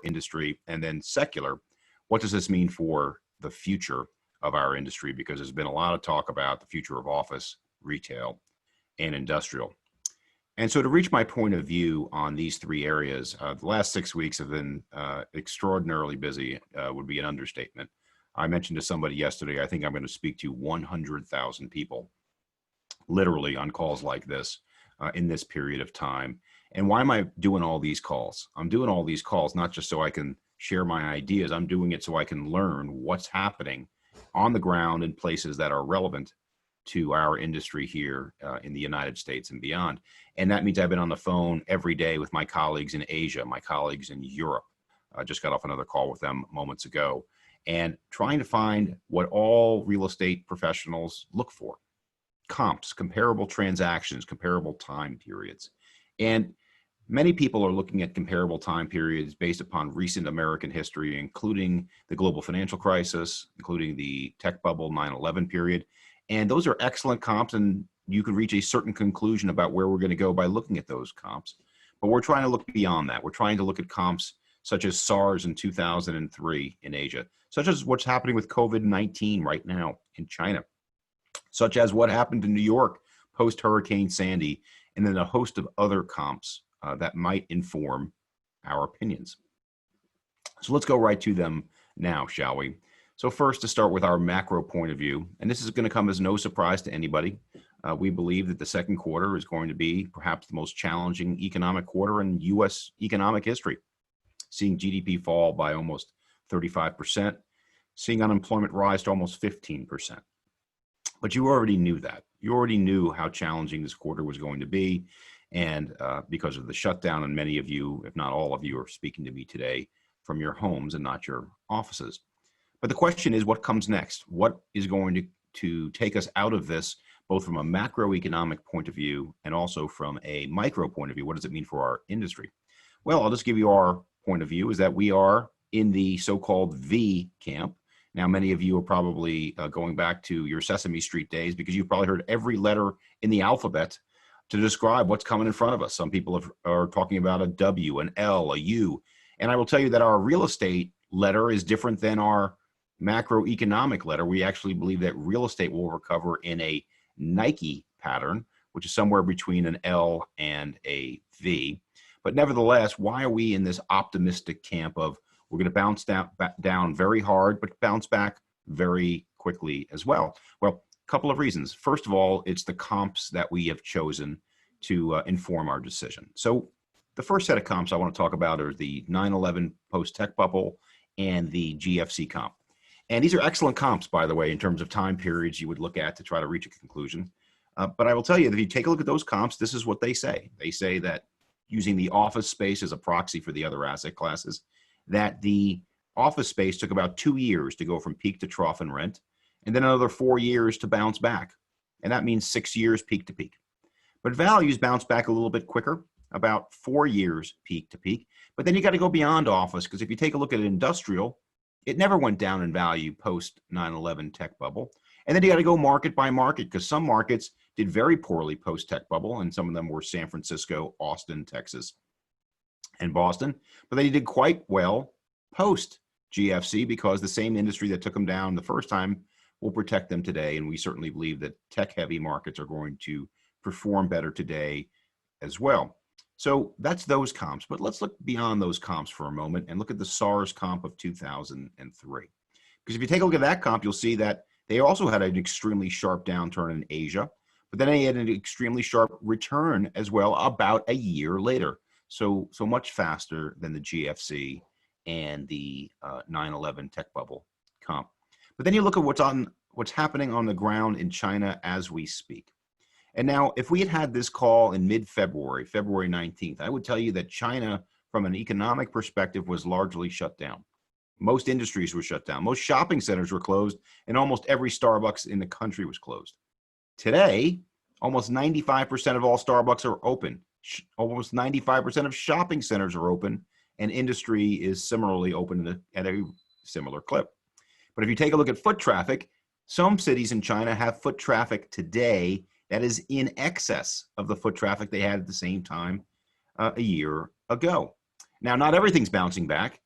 industry? And then secular, what does this mean for the future of our industry? Because there's been a lot of talk about the future of office, retail, and industrial. And so to reach my point of view on these three areas, the last 6 weeks have been extraordinarily busy, would be an understatement. I mentioned to somebody yesterday, I think I'm going to speak to 100,000 people, literally on calls like this in this period of time. And why am I doing all these calls? I'm doing all these calls not just so I can share my ideas, I'm doing it so I can learn what's happening on the ground in places that are relevant to our industry here in the United States and beyond. And that means I've been on the phone every day with my colleagues in Asia, my colleagues in Europe. I just got off another call with them moments ago, and trying to find what all real estate professionals look for. Comps, comparable transactions, comparable time periods. And many people are looking at comparable time periods based upon recent American history, including the global financial crisis, including the tech bubble 9/11 period. And those are excellent comps, and you can reach a certain conclusion about where we're going to go by looking at those comps. But we're trying to look beyond that. We're trying to look at comps such as SARS in 2003 in Asia, such as what's happening with COVID-19 right now in China, such as what happened in New York post-Hurricane Sandy, and then a host of other comps that might inform our opinions. So let's go right to them now, shall we? So first, to start with our macro point of view, and this is going to come as no surprise to anybody. We believe that the second quarter is going to be perhaps the most challenging economic quarter in U.S. economic history, seeing GDP fall by almost 35%, seeing unemployment rise to almost 15%. But you already knew that. You already knew how challenging this quarter was going to be, and because of the shutdown, and many of you, if not all of you, are speaking to me today from your homes and not your offices. But the question is, what comes next? What is going to take us out of this, both from a macroeconomic point of view and also from a micro point of view? What does it mean for our industry? Well, I'll just give you our point of view, is that we are in the so-called V camp. Now, many of you are probably going back to your Sesame Street days, because you've probably heard every letter in the alphabet to describe what's coming in front of us. Some people are talking about a W, an L, a U. And I will tell you that our real estate letter is different than our macroeconomic letter. We actually believe that real estate will recover in a Nike pattern, which is somewhere between an L and a V. But nevertheless, why are we in this optimistic camp of we're going to bounce down very hard, but bounce back very quickly as well? Well, a couple of reasons. First of all, it's the comps that we have chosen to inform our decision. So the first set of comps I want to talk about are the 9/11 post-tech bubble and the GFC comp. And these are excellent comps, by the way, in terms of time periods you would look at to try to reach a conclusion. But I will tell you that if you take a look at those comps, this is what they say. They say that using the office space as a proxy for the other asset classes, that the office space took about 2 years to go from peak to trough in rent, and then another 4 years to bounce back. And that means 6 years peak to peak. But values bounce back a little bit quicker, about 4 years peak to peak. But then you got to go beyond office, because if you take a look at industrial, it never went down in value post 9/11 tech bubble. And then you got to go market by market, because some markets did very poorly post tech bubble, and some of them were San Francisco, Austin, Texas, and Boston. But they did quite well post GFC, because the same industry that took them down the first time will protect them today. And we certainly believe that tech heavy markets are going to perform better today as well. So that's those comps, but let's look beyond those comps for a moment and look at the SARS comp of 2003. Because if you take a look at that comp, you'll see that they also had an extremely sharp downturn in Asia, but then they had an extremely sharp return as well about a year later. So much faster than the GFC and the 9/11 tech bubble comp. But then you look at what's happening on the ground in China as we speak. And now, if we had had this call in mid-February, February 19th, I would tell you that China, from an economic perspective, was largely shut down. Most industries were shut down. Most shopping centers were closed, and almost every Starbucks in the country was closed. Today, almost 95% of all Starbucks are open. Almost 95% of shopping centers are open, and industry is similarly open at a similar clip. But if you take a look at foot traffic, some cities in China have foot traffic today that is in excess of the foot traffic they had at the same time a year ago. Now, not everything's bouncing back.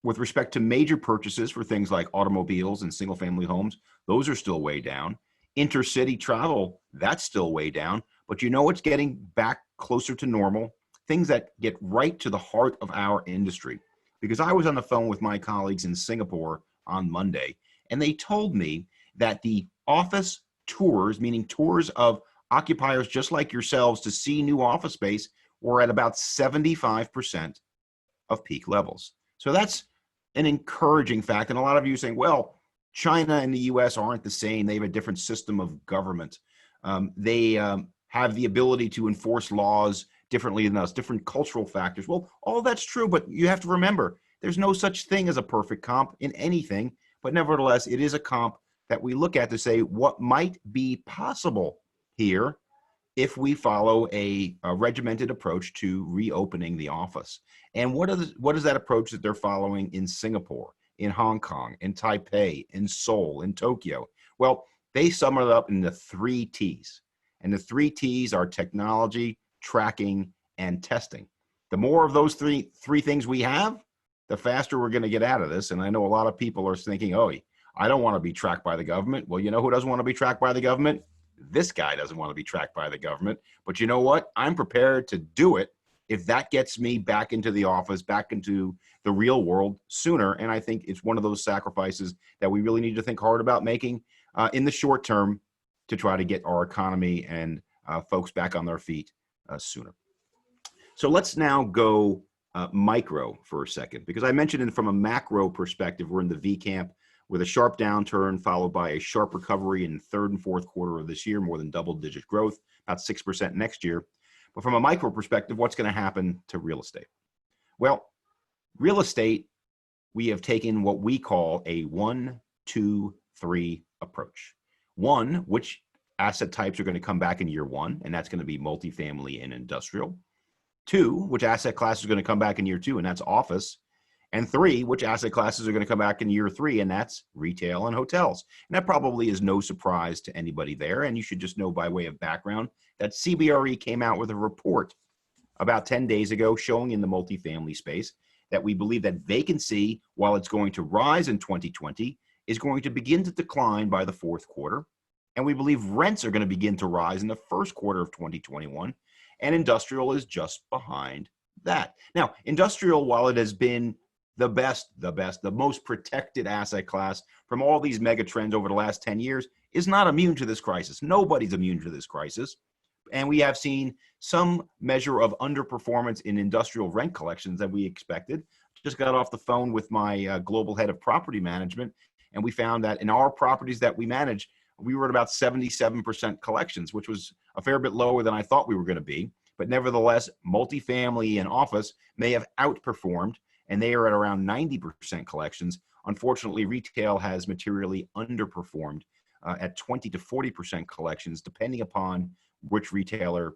with respect to major purchases for things like automobiles and single family homes, those are still way down. Intercity travel, that's still way down. But you know what's getting back closer to normal? Things that get right to the heart of our industry. Because I was on the phone with my colleagues in Singapore on Monday, and they told me that the office tours, meaning tours of occupiers just like yourselves to see new office space, were at about 75% of peak levels. So that's an encouraging fact. And a lot of you saying, well, China and the US aren't the same. They have a different system of government. They have the ability to enforce laws differently than us, different cultural factors. Well, all that's true, but you have to remember, there's no such thing as a perfect comp in anything. But nevertheless, it is a comp that we look at to say what might be possible here if we follow a regimented approach to reopening the office. And what is that approach that they're following in Singapore, in Hong Kong, in Taipei, in Seoul, in Tokyo? Well, they sum it up in the 3 T's. And the 3 T's are technology, tracking, and testing. The more of those three things we have, the faster we're going to get out of this. And I know a lot of people are thinking, oh, I don't want to be tracked by the government. Well, you know who doesn't want to be tracked by the government? This guy doesn't want to be tracked by the government. But you know what? I'm prepared to do it if that gets me back into the office, back into the real world sooner. And I think it's one of those sacrifices that we really need to think hard about making in the short term to try to get our economy and folks back on their feet sooner. So let's now go micro for a second, because I mentioned from a macro perspective, we're in the V camp with a sharp downturn followed by a sharp recovery in third and fourth quarter of this year, more than double-digit growth, about 6% next year. But from a micro perspective, what's going to happen to real estate? Well, real estate, we have taken what we call a 1, 2, 3 approach. 1, which asset types are going to come back in year 1, and that's going to be multifamily and industrial. 2, which asset classes are going to come back in year 2, and that's office. And 3, which asset classes are going to come back in year 3, and that's retail and hotels. And that probably is no surprise to anybody there. And you should just know by way of background that CBRE came out with a report about 10 days ago showing in the multifamily space that we believe that vacancy, while it's going to rise in 2020, is going to begin to decline by the fourth quarter. And we believe rents are going to begin to rise in the first quarter of 2021. And industrial is just behind that. Now, industrial, while it has been the most protected asset class from all these mega trends over the last 10 years, is not immune to this crisis. Nobody's immune to this crisis. And we have seen some measure of underperformance in industrial rent collections that we expected. Just got off the phone with my global head of property management, and we found that in our properties that we manage, we were at about 77% collections, which was a fair bit lower than I thought we were going to be. But nevertheless, multifamily and office may have outperformed, and they are at around 90% collections. Unfortunately, retail has materially underperformed at 20 to 40% collections, depending upon which retail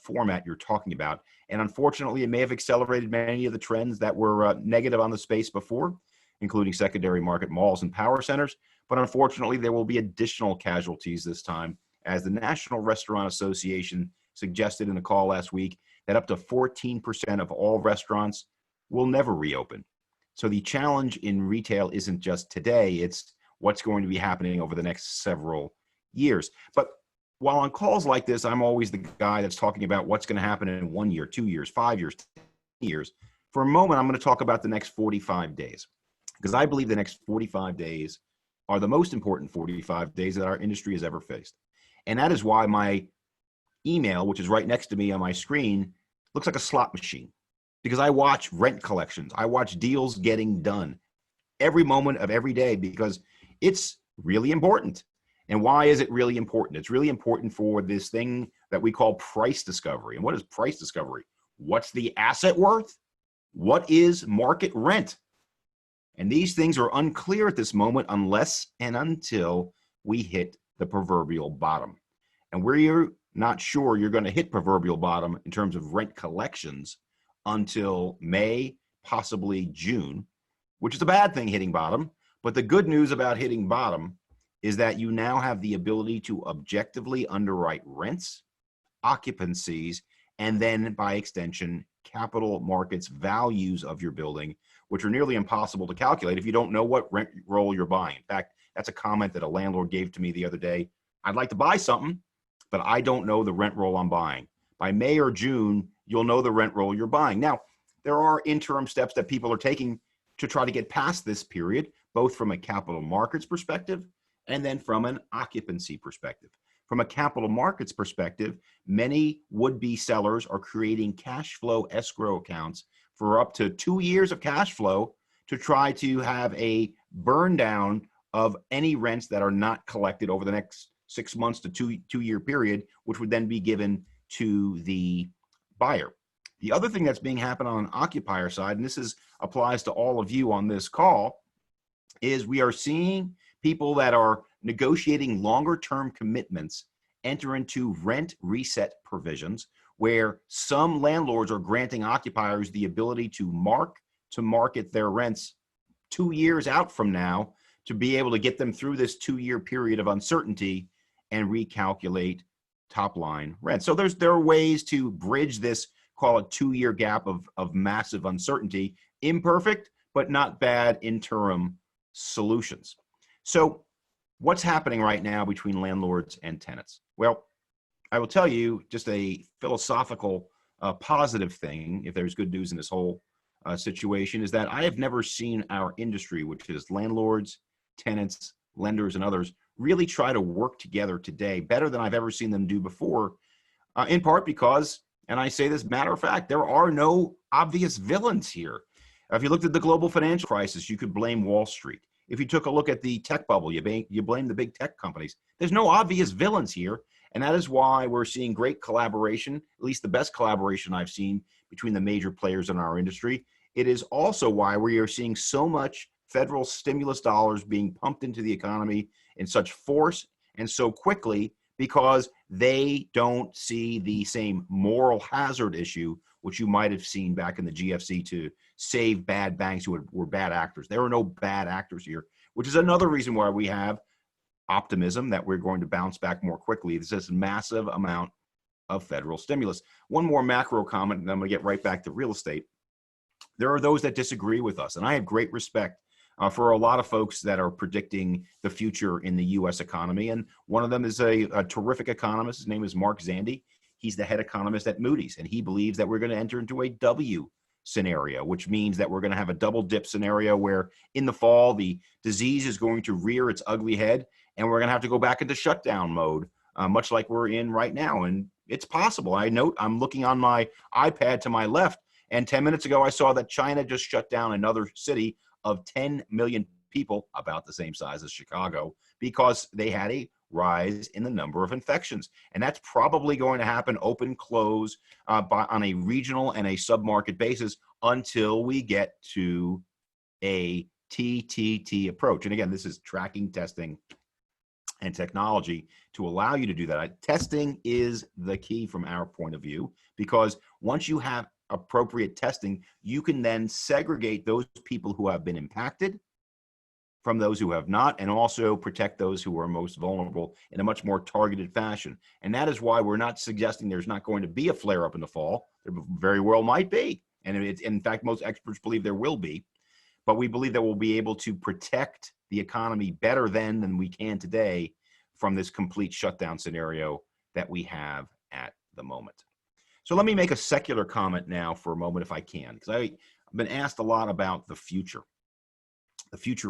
format you're talking about. And unfortunately, it may have accelerated many of the trends that were negative on the space before, including secondary market malls and power centers. But unfortunately, there will be additional casualties this time, as the National Restaurant Association suggested in a call last week that up to 14% of all restaurants will never reopen. So the challenge in retail isn't just today, it's what's going to be happening over the next several years. But while on calls like this, I'm always the guy that's talking about what's going to happen in 1 year, 2 years, 5 years, 10 years. For a moment, I'm going to talk about the next 45 days, because I believe the next 45 days are the most important 45 days that our industry has ever faced. And that is why my email, which is right next to me on my screen, looks like a slot machine, because I watch rent collections. I watch deals getting done every moment of every day, because it's really important. And why is it really important? It's really important for this thing that we call price discovery. And what is price discovery? What's the asset worth? What is market rent? And these things are unclear at this moment unless and until we hit the proverbial bottom. And we're not sure you're going to hit proverbial bottom in terms of rent collections until May, possibly June, which is a bad thing, hitting bottom. But the good news about hitting bottom is that you now have the ability to objectively underwrite rents, occupancies, and then by extension, capital markets values of your building, which are nearly impossible to calculate if you don't know what rent roll you're buying. In fact, that's a comment that a landlord gave to me the other day. I'd like to buy something, but I don't know the rent roll I'm buying. By May or June, you'll know the rent roll you're buying. Now, there are interim steps that people are taking to try to get past this period, both from a capital markets perspective and then from an occupancy perspective. From a capital markets perspective, many would-be sellers are creating cash flow escrow accounts for up to 2 years of cash flow to try to have a burn down of any rents that are not collected over the next 6 months to two-year period, which would then be given to the buyer. The other thing that's being happened on an occupier side, and this applies to all of you on this call, is we are seeing people that are negotiating longer term commitments enter into rent reset provisions where some landlords are granting occupiers the ability to market their rents 2 years out from now to be able to get them through this 2-year period of uncertainty and recalculate top line rent. So there are ways to bridge this, call it 2-year gap of massive uncertainty, imperfect, but not bad interim solutions. So what's happening right now between landlords and tenants? Well, I will tell you just a philosophical positive thing, if there's good news in this whole situation, is that I have never seen our industry, which is landlords, tenants, lenders, and others, really try to work together today better than I've ever seen them do before, in part because, and I say this matter of fact, there are no obvious villains here. If you looked at the global financial crisis, you could blame Wall Street. If you took a look at the tech bubble, you blame the big tech companies. There's no obvious villains here, and that is why we're seeing great collaboration, at least the best collaboration I've seen between the major players in our industry. It is also why we are seeing so much federal stimulus dollars being pumped into the economy in such force and so quickly, because they don't see the same moral hazard issue which you might have seen back in the GFC to save bad banks who were bad actors. There are no bad actors here, which is another reason why we have optimism that we're going to bounce back more quickly. There's this massive amount of federal stimulus. One more macro comment, and I'm going to get right back to real estate. There are those that disagree with us, and I have great respect for a lot of folks that are predicting the future in the U.S. economy. And one of them is a terrific economist. His name is Mark Zandi. He's the head economist at Moody's, and he believes that we're going to enter into a W scenario, which means that we're going to have a double dip scenario where in the fall, the disease is going to rear its ugly head, and we're going to have to go back into shutdown mode, much like we're in right now. And it's possible. I note I'm looking on my iPad to my left, and 10 minutes ago, I saw that China just shut down another city of 10 million people, about the same size as Chicago, because they had a rise in the number of infections. And that's probably going to happen open, close, on a regional and a sub-market basis until we get to a TTT approach. And again, this is tracking, testing, and technology to allow you to do that. Testing is the key from our point of view, because once you have appropriate testing, you can then segregate those people who have been impacted from those who have not, and also protect those who are most vulnerable in a much more targeted fashion. And that is why we're not suggesting there's not going to be a flare-up in the fall. There very well might be. And in fact, most experts believe there will be. But we believe that we'll be able to protect the economy better than we can today from this complete shutdown scenario that we have at the moment. So let me make a secular comment now for a moment, if I can, because I've been asked a lot about the future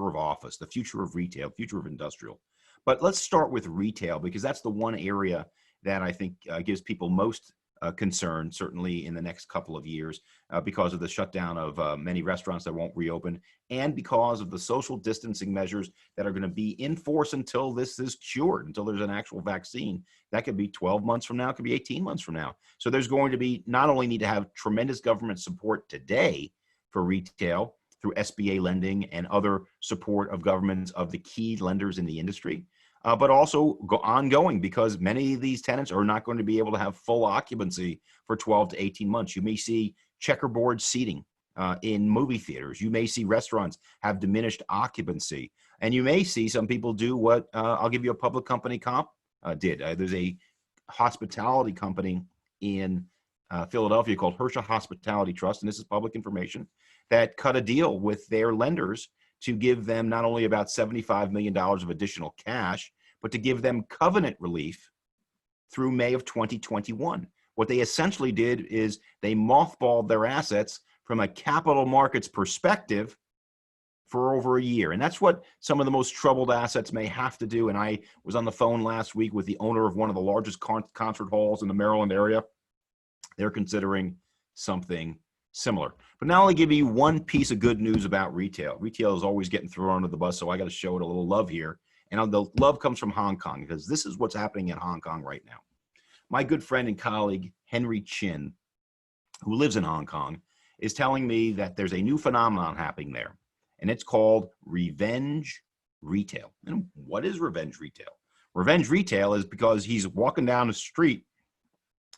of office, the future of retail, future of industrial. But let's start with retail, because that's the one area that I think gives people most concern, certainly in the next couple of years, because of the shutdown of many restaurants that won't reopen, and because of the social distancing measures that are going to be in force until this is cured, until there's an actual vaccine. That could be 12 months from now, it could be 18 months from now. So there's going to be, not only need to have tremendous government support today for retail through SBA lending and other support of governments of the key lenders in the industry, but also ongoing, because many of these tenants are not going to be able to have full occupancy for 12 to 18 months. You may see checkerboard seating in movie theaters. You may see restaurants have diminished occupancy. And you may see some people do what I'll give you a public company comp did. There's a hospitality company in Philadelphia called Hersha Hospitality Trust, and this is public information, that cut a deal with their lenders to give them not only about $75 million of additional cash, but to give them covenant relief through May of 2021. What they essentially did is they mothballed their assets from a capital markets perspective for over a year. And that's what some of the most troubled assets may have to do. And I was on the phone last week with the owner of one of the largest concert halls in the Maryland area. They're considering something similar. But now I'll give you one piece of good news about retail. Retail is always getting thrown under the bus, so I got to show it a little love here. And the love comes from Hong Kong, because this is what's happening in Hong Kong right now. My good friend and colleague, Henry Chin, who lives in Hong Kong, is telling me that there's a new phenomenon happening there, and it's called revenge retail. And what is revenge retail? Revenge retail is because he's walking down the street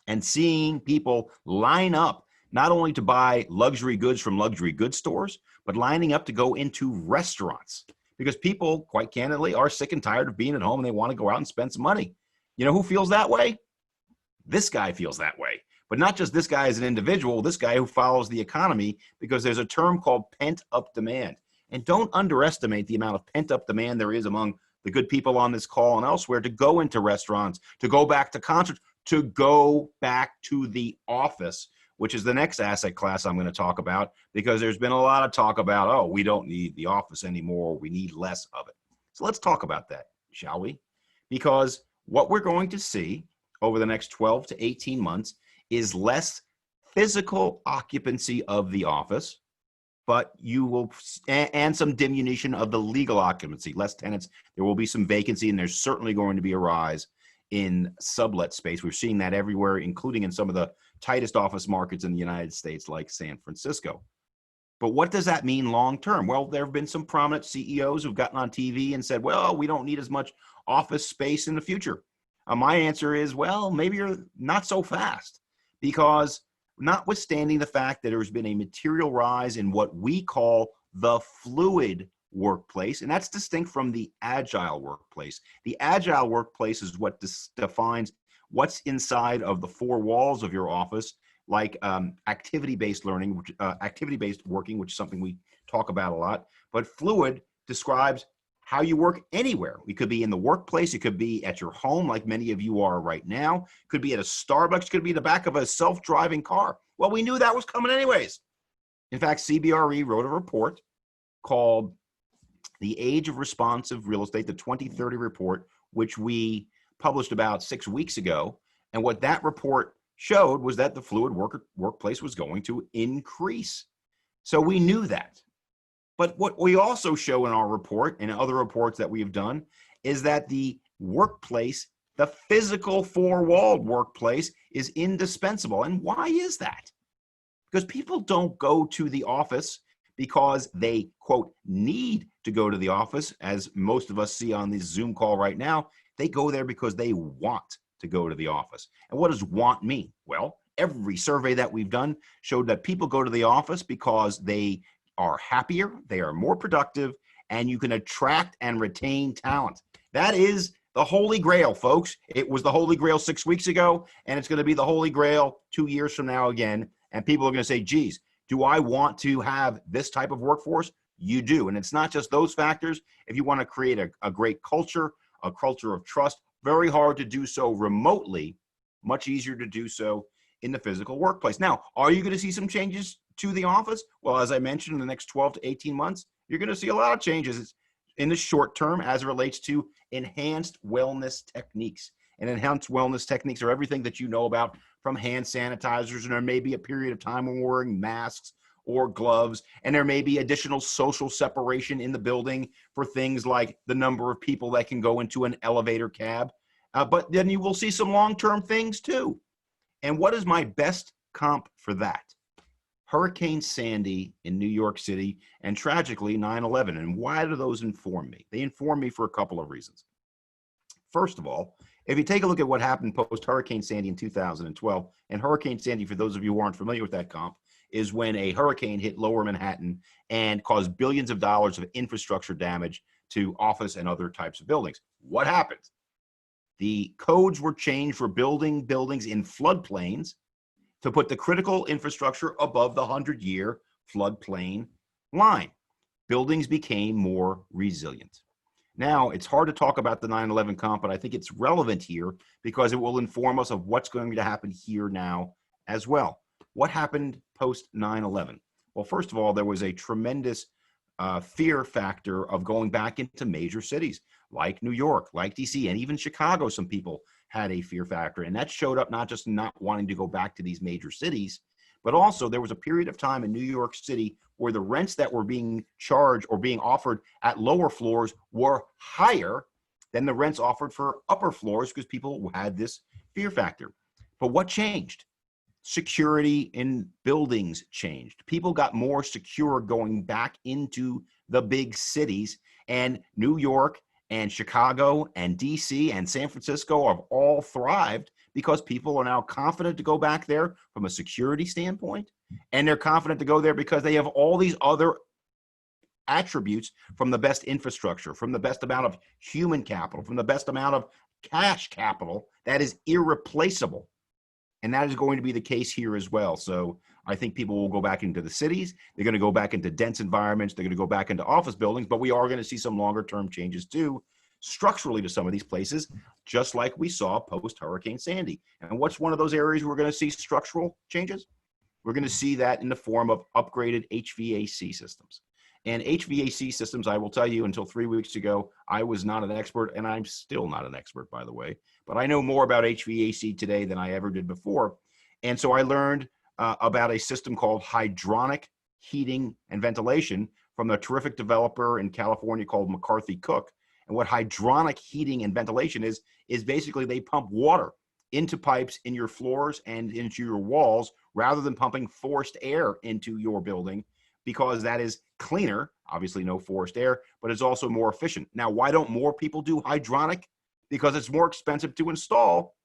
and seeing people line up not only to buy luxury goods from luxury goods stores, but lining up to go into restaurants, because people, quite candidly, are sick and tired of being at home and they want to go out and spend some money. You know who feels that way? This guy feels that way. But not just this guy as an individual, this guy who follows the economy, because there's a term called pent-up demand. And don't underestimate the amount of pent-up demand there is among the good people on this call and elsewhere to go into restaurants, to go back to concerts, to go back to the office, which is the next asset class I'm going to talk about, because there's been a lot of talk about, oh, we don't need the office anymore. We need less of it. So let's talk about that, shall we? Because what we're going to see over the next 12 to 18 months is less physical occupancy of the office, but you will, and some diminution of the legal occupancy, less tenants. There will be some vacancy, and there's certainly going to be a rise in sublet space. We're seeing that everywhere, including in some of the tightest office markets in the United States, like San Francisco. But what does that mean long term? Well, there have been some prominent CEOs who've gotten on TV and said, well, we don't need as much office space in the future. My answer is, well, maybe you're not so fast, because notwithstanding the fact that there's been a material rise in what we call the fluid workplace, and that's distinct from the agile workplace. The agile workplace is what defines what's inside of the four walls of your office, like activity-based learning, activity-based working, which is something we talk about a lot. But fluid describes how you work anywhere. It could be in the workplace. It could be at your home, like many of you are right now. It could be at a Starbucks. It could be in the back of a self-driving car. Well, we knew that was coming anyways. In fact, CBRE wrote a report called The Age of Responsive Real Estate, the 2030 report, which we published about 6 weeks ago. And what that report showed was that the fluid workplace was going to increase. So we knew that. But what we also show in our report and other reports that we've done is that the workplace, the physical four-walled workplace, is indispensable. And why is that? Because people don't go to the office because they, quote, need to go to the office, as most of us see on this Zoom call right now. They go there because they want to go to the office. And what does want mean? Well, every survey that we've done showed that people go to the office because they are happier, they are more productive, and you can attract and retain talent. That is the Holy Grail, folks. It was the Holy Grail 6 weeks ago, and it's going to be the Holy Grail 2 years from now again. And people are going to say, geez, do I want to have this type of workforce? You do. And it's not just those factors. If you want to create a great culture, a culture of trust, very hard to do so remotely, much easier to do so in the physical workplace. Now, are you going to see some changes to the office? Well, as I mentioned, in the next 12 to 18 months, you're going to see a lot of changes in the short term as it relates to enhanced wellness techniques. And enhanced wellness techniques are everything that you know about, from hand sanitizers, and there may be a period of time when we're wearing masks or gloves, and there may be additional social separation in the building for things like the number of people that can go into an elevator cab. But then you will see some long-term things too. And what is my best comp for that? Hurricane Sandy in New York City, and tragically 9/11. And why do those inform me? They inform me for a couple of reasons. First of all, if you take a look at what happened post Hurricane Sandy in 2012, and Hurricane Sandy, for those of you who aren't familiar with that comp, is when a hurricane hit lower Manhattan and caused billions of dollars of infrastructure damage to office and other types of buildings. What happened? The codes were changed for building buildings in floodplains to put the critical infrastructure above the 100-year floodplain line. Buildings became more resilient. Now, it's hard to talk about the 9/11 comp, but I think it's relevant here because it will inform us of what's going to happen here now as well. What happened post 9/11? Well, first of all, there was a tremendous fear factor of going back into major cities like New York, like DC, and even Chicago. Some people had a fear factor, and that showed up not just in not wanting to go back to these major cities, but also there was a period of time in New York City where the rents that were being charged or being offered at lower floors were higher than the rents offered for upper floors because people had this fear factor. But what changed? Security in buildings changed. People got more secure going back into the big cities, and New York and Chicago and DC and San Francisco have all thrived because people are now confident to go back there from a security standpoint, and they're confident to go there because they have all these other attributes from the best infrastructure, from the best amount of human capital, from the best amount of cash capital that is irreplaceable. And that is going to be the case here as well. So I think people will go back into the cities. They're going to go back into dense environments. They're going to go back into office buildings, but we are going to see some longer term changes too, structurally to some of these places, just like we saw post Hurricane Sandy. And what's one of those areas we're going to see structural changes? We're going to see that in the form of upgraded HVAC systems. And HVAC systems, I will tell you, until 3 weeks ago, I was not an expert, and I'm still not an expert, by the way. But I know more about HVAC today than I ever did before. And so I learned about a system called hydronic heating and ventilation from a terrific developer in California called McCarthy Cook. And what hydronic heating and ventilation is basically they pump water into pipes in your floors and into your walls rather than pumping forced air into your building, because that is cleaner, obviously no forced air, but it's also more efficient. Now, why don't more people do hydronic? Because it's more expensive to install,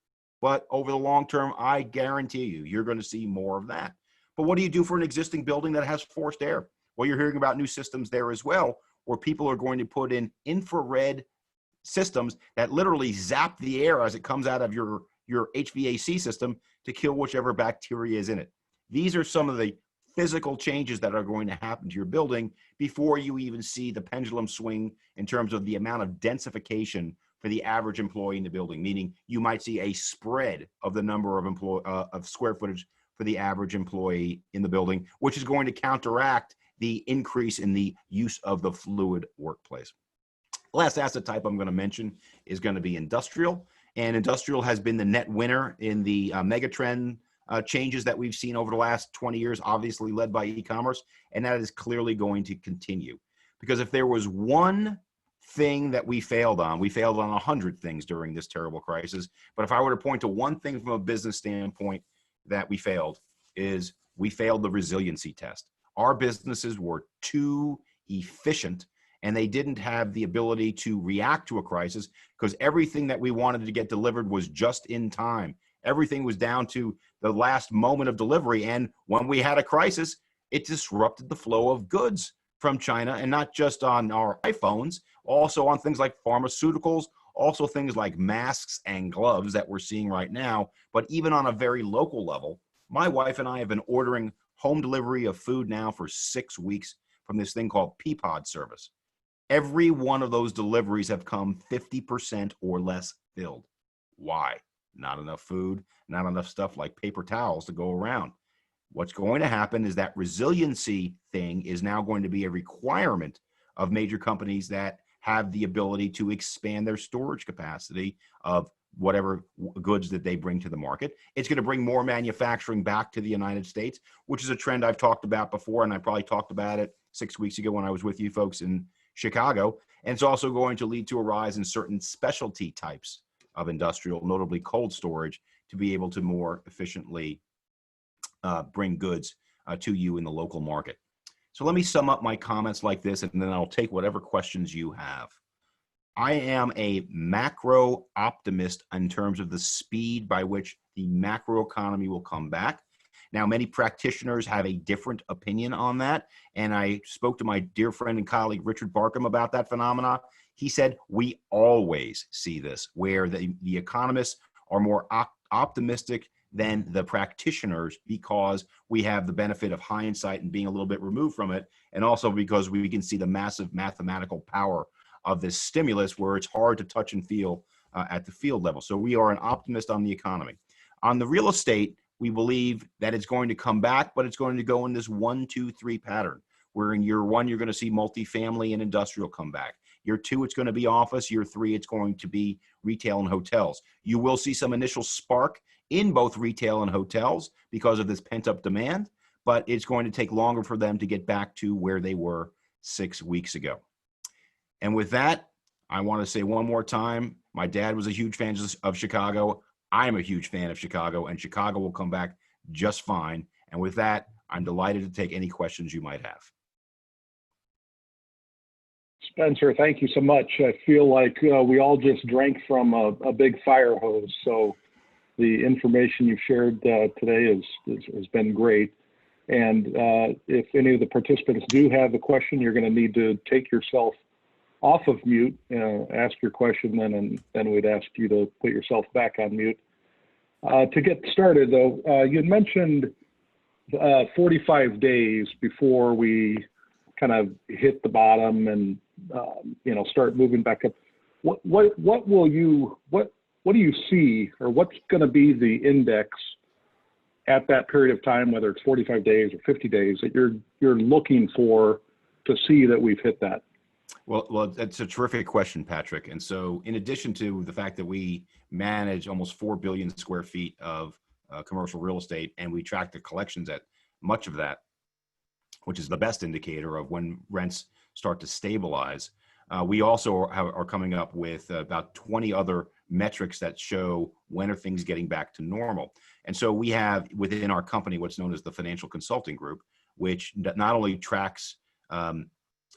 but over the long term, I guarantee you, you're going to see more of that. But what do you do for an existing building that has forced air? Well, you're hearing about new systems there as well, where people are going to put in infrared systems that literally zap the air as it comes out of your HVAC system to kill whichever bacteria is in it. These are some of the physical changes that are going to happen to your building before you even see the pendulum swing in terms of the amount of densification for the average employee in the building, meaning you might see a spread of the number of square footage for the average employee in the building, which is going to counteract the increase in the use of the fluid workplace. Last asset type I'm going to mention is going to be industrial, and industrial has been the net winner in the megatrend changes that we've seen over the last 20 years, obviously led by e-commerce, and that is clearly going to continue. Because if there was one thing that we failed on 100 things during this terrible crisis, but if I were to point to one thing from a business standpoint that we failed, is we failed the resiliency test. Our businesses were too efficient, and they didn't have the ability to react to a crisis because everything that we wanted to get delivered was just in time. Everything was down to the last moment of delivery. And when we had a crisis, it disrupted the flow of goods from China, and not just on our iPhones, also on things like pharmaceuticals, also things like masks and gloves that we're seeing right now. But even on a very local level, my wife and I have been ordering home delivery of food now for 6 weeks from this thing called Peapod service. Every one of those deliveries have come 50% or less filled. Why? Not enough food, not enough stuff like paper towels to go around. What's going to happen is that resiliency thing is now going to be a requirement of major companies that have the ability to expand their storage capacity of whatever goods that they bring to the market. It's going to bring more manufacturing back to the United States, which is a trend I've talked about before, and I probably talked about it 6 weeks ago when I was with you folks in Chicago. And it's also going to lead to a rise in certain specialty types of industrial, notably cold storage, to be able to more efficiently bring goods to you in the local market. So let me sum up my comments like this, and then I'll take whatever questions you have. I am a macro optimist in terms of the speed by which the macro economy will come back. Now, many practitioners have a different opinion on that, and I spoke to my dear friend and colleague, Richard Barkham, about that phenomena. He said, we always see this, where the economists are more optimistic than the practitioners, because we have the benefit of hindsight and being a little bit removed from it, and also because we can see the massive mathematical power of this stimulus where it's hard to touch and feel at the field level. So we are an optimist on the economy. On the real estate, we believe that it's going to come back, but it's going to go in this 1, 2, 3 pattern, where in year 1, you're going to see multifamily and industrial come back. Year 2, it's going to be office. Year 3, it's going to be retail and hotels. You will see some initial spark in both retail and hotels because of this pent-up demand, but it's going to take longer for them to get back to where they were 6 weeks ago. And with that, I want to say one more time, my dad was a huge fan of Chicago. I'm a huge fan of Chicago, and Chicago will come back just fine. And with that, I'm delighted to take any questions you might have. Spencer, thank you so much. I feel like we all just drank from a big fire hose. So the information you've shared today has been great. And if any of the participants do have a question, you're going to need to take yourself off of mute, ask your question, and then we'd ask you to put yourself back on mute. To get started, though, you had mentioned 45 days before we kind of hit the bottom and start moving back up. What do you see, or what's going to be the index at that period of time, whether it's 45 days or 50 days, that you're looking for to see that we've hit that? Well, that's a terrific question, Patrick. And so in addition to the fact that we manage almost 4 billion square feet of commercial real estate, and we track the collections at much of that, which is the best indicator of when rents start to stabilize, we also are coming up with about 20 other metrics that show when are things getting back to normal. And so we have within our company what's known as the Financial Consulting Group, which not only tracks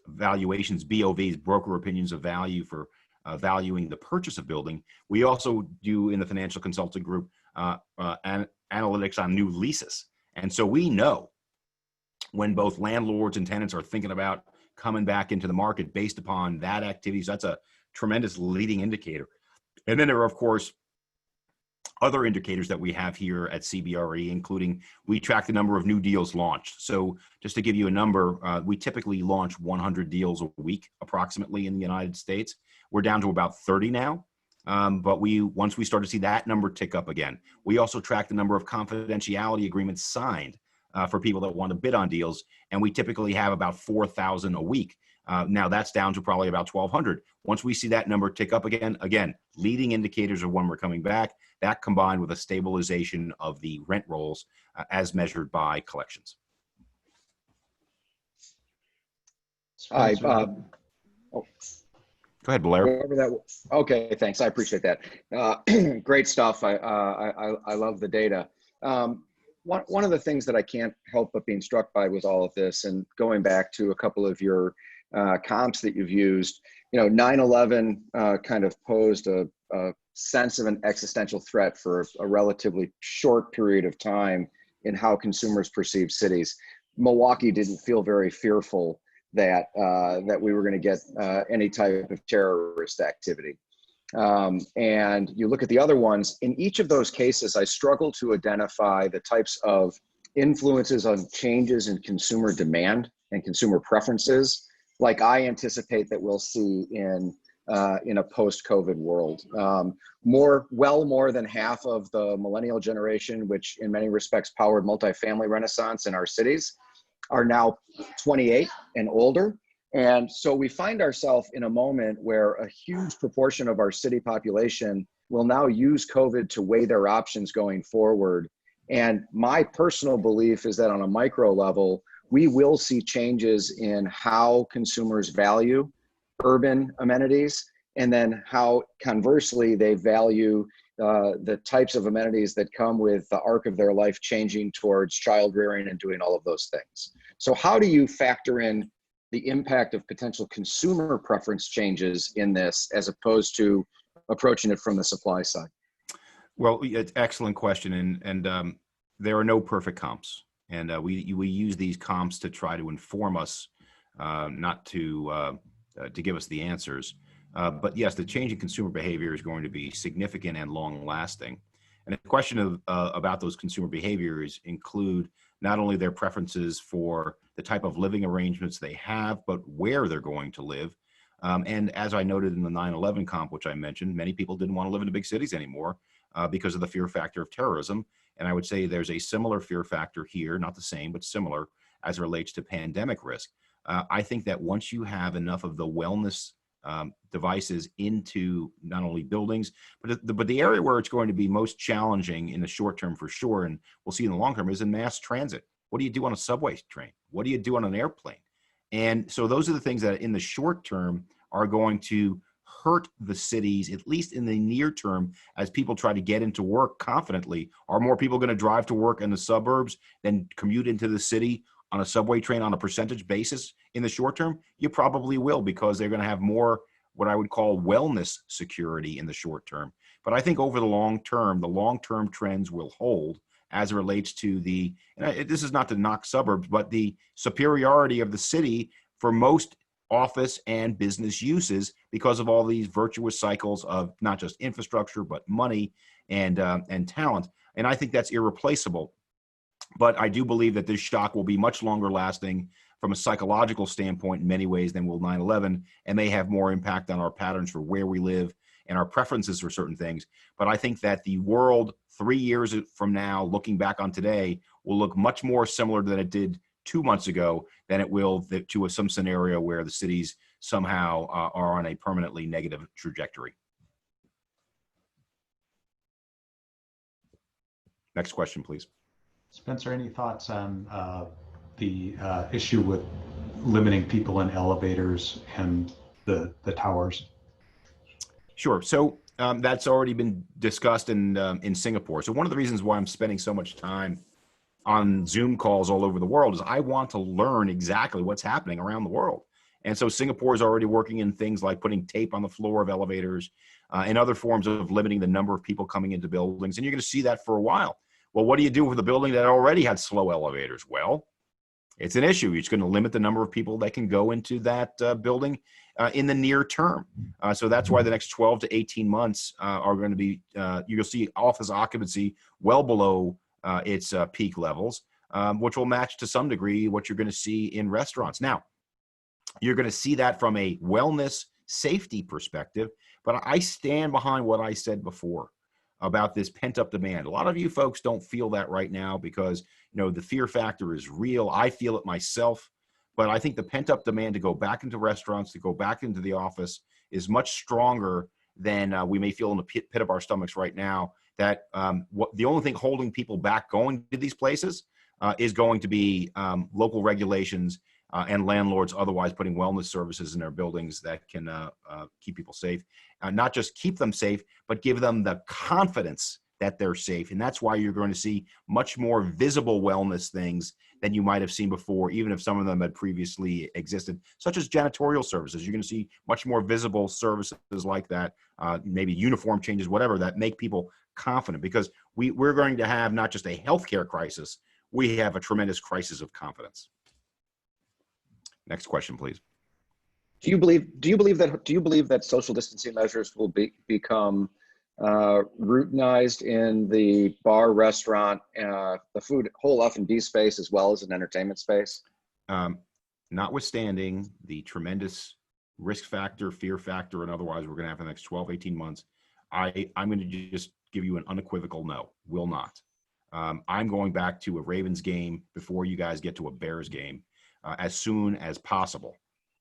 valuations, BOVs, broker opinions of value, for valuing the purchase of building. We also do in the Financial Consulting Group analytics on new leases. And so we know when both landlords and tenants are thinking about coming back into the market based upon that activity. So that's a tremendous leading indicator. And then there are, of course, other indicators that we have here at CBRE, including we track the number of new deals launched. So just to give you a number, we typically launch 100 deals a week approximately in the United States. We're down to about 30 now. But once we start to see that number tick up again, we also track the number of confidentiality agreements signed for people that want to bid on deals. And we typically have about 4,000 a week. Now that's down to probably about 1,200. Once we see that number tick up again, leading indicators of when we're coming back, that combined with a stabilization of the rent rolls as measured by collections. Hi, Go ahead, Blair. Okay, thanks. I appreciate that. Great stuff. I love the data. One of the things that I can't help but being struck by with all of this, and going back to a couple of your comps that you've used, 9/11 kind of posed a sense of an existential threat for a relatively short period of time in how consumers perceive cities. Milwaukee didn't feel very fearful that we were going to get any type of terrorist activity. And you look at the other ones, in each of those cases, I struggle to identify the types of influences on changes in consumer demand and consumer preferences, like I anticipate that we'll see in a post-COVID world. More than half of the millennial generation, which in many respects powered multifamily renaissance in our cities, are now 28 and older. And so we find ourselves in a moment where a huge proportion of our city population will now use COVID to weigh their options going forward. And my personal belief is that on a micro level, we will see changes in how consumers value urban amenities, and then how conversely they value the types of amenities that come with the arc of their life changing towards child rearing and doing all of those things. So how do you factor in the impact of potential consumer preference changes in this, as opposed to approaching it from the supply side? Well, it's an excellent question, and there are no perfect comps, and we use these comps to try to inform us, not to give us the answers. But yes, the change in consumer behavior is going to be significant and long lasting. And the question of about those consumer behaviors include not only their preferences for the type of living arrangements they have, but where they're going to live. And as I noted in the 9/11 comp, which I mentioned, many people didn't want to live in the big cities anymore because of the fear factor of terrorism. And I would say there's a similar fear factor here, not the same, but similar as it relates to pandemic risk. I think that once you have enough of the wellness devices into not only buildings, but the area where it's going to be most challenging in the short term for sure, and we'll see in the long term, is in mass transit. What do you do on a subway train? What do you do on an airplane? And so those are the things that in the short term are going to hurt the cities, at least in the near term, as people try to get into work confidently. Are more people going to drive to work in the suburbs than commute into the city on a subway train on a percentage basis in the short term? You probably will, because they're going to have more what I would call wellness security in the short term. But I think over the long term trends will hold as it relates to this is not to knock suburbs, but the superiority of the city for most office and business uses because of all these virtuous cycles of not just infrastructure, but money and talent. And I think that's irreplaceable. But I do believe that this shock will be much longer lasting from a psychological standpoint in many ways than will 9/11, and may have more impact on our patterns for where we live and our preferences for certain things. But I think that the world 3 years from now, looking back on today, will look much more similar than it did 2 months ago than it will to some scenario where the cities somehow are on a permanently negative trajectory. Next question, please. Spencer, any thoughts on the issue with limiting people in elevators and the towers? Sure. So that's already been discussed in Singapore. So one of the reasons why I'm spending so much time on Zoom calls all over the world is I want to learn exactly what's happening around the world. And so Singapore is already working in things like putting tape on the floor of elevators and other forms of limiting the number of people coming into buildings. And you're going to see that for a while. Well, what do you do with a building that already had slow elevators? Well, it's an issue. It's going to limit the number of people that can go into that building in the near term. So that's why the next 12 to 18 months are going to be, you'll see office occupancy well below its peak levels, which will match to some degree what you're going to see in restaurants. Now, you're going to see that from a wellness safety perspective, but I stand behind what I said before about this pent-up demand. A lot of you folks don't feel that right now because, the fear factor is real. I feel it myself, but I think the pent-up demand to go back into restaurants, to go back into the office is much stronger than we may feel in the pit of our stomachs right now. That the only thing holding people back going to these places is going to be local regulations and landlords otherwise putting wellness services in their buildings that can keep people safe. Not just keep them safe, but give them the confidence that they're safe. And that's why you're going to see much more visible wellness things than you might have seen before, even if some of them had previously existed, such as janitorial services. You're going to see much more visible services like that, maybe uniform changes, whatever, that make people confident, because we're going to have not just a healthcare crisis, we have a tremendous crisis of confidence. Next question, please. Do you believe that social distancing measures will become routinized in the bar, restaurant, the food, whole F&B space, as well as an entertainment space? Notwithstanding the tremendous risk factor, fear factor, and otherwise we're going to have in the next 12, 18 months, I'm going to just give you an unequivocal no, will not. I'm going back to a Ravens game before you guys get to a Bears game as soon as possible.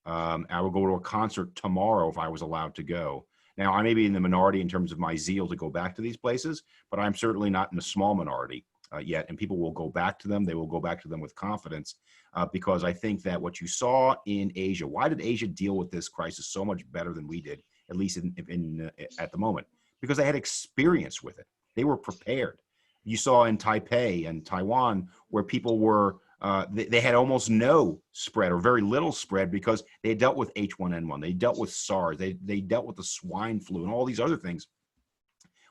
I will go to a concert tomorrow if I was allowed to go. Now, I may be in the minority in terms of my zeal to go back to these places, but I'm certainly not in a small minority yet, and people will go back to them. They will go back to them with confidence because I think that what you saw in Asia, why did Asia deal with this crisis so much better than we did, at least at the moment? Because they had experience with it. They were prepared. You saw in Taipei and Taiwan where people were they had almost no spread or very little spread because they dealt with H1N1. They dealt with SARS. They dealt with the swine flu and all these other things.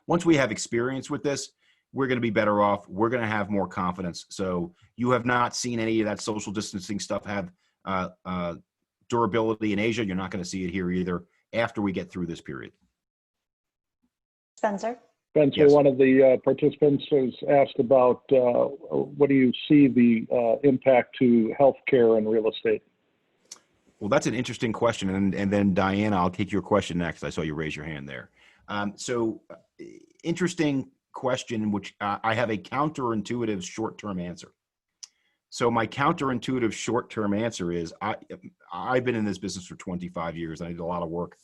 Once we have experience with this, we're going to be better off. We're going to have more confidence. So you have not seen any of that social distancing stuff have durability in Asia. You're not going to see it here either after we get through this period. Spencer? Spencer, Yes. one of the participants has asked about what do you see the impact to healthcare and real estate? Well, that's an interesting question. And then Diana, I'll take your question next. I saw you raise your hand there. Interesting question, which I have a counterintuitive short-term answer. So my counterintuitive short-term answer is I've been in this business for 25 years. And I did a lot of work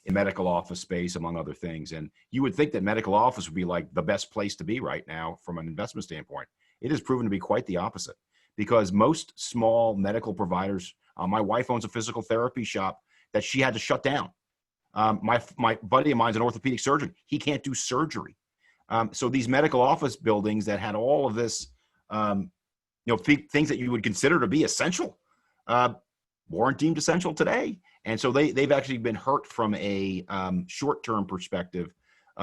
in medical office space, among other things. And you would think that medical office would be like the best place to be right now from an investment standpoint. It has proven to be quite the opposite, because most small medical providers, my wife owns a physical therapy shop that she had to shut down. My buddy of mine's an orthopedic surgeon. He can't do surgery. So these medical office buildings that had all of this, things that you would consider to be essential, weren't deemed essential today. And so they've actually been hurt from a short-term perspective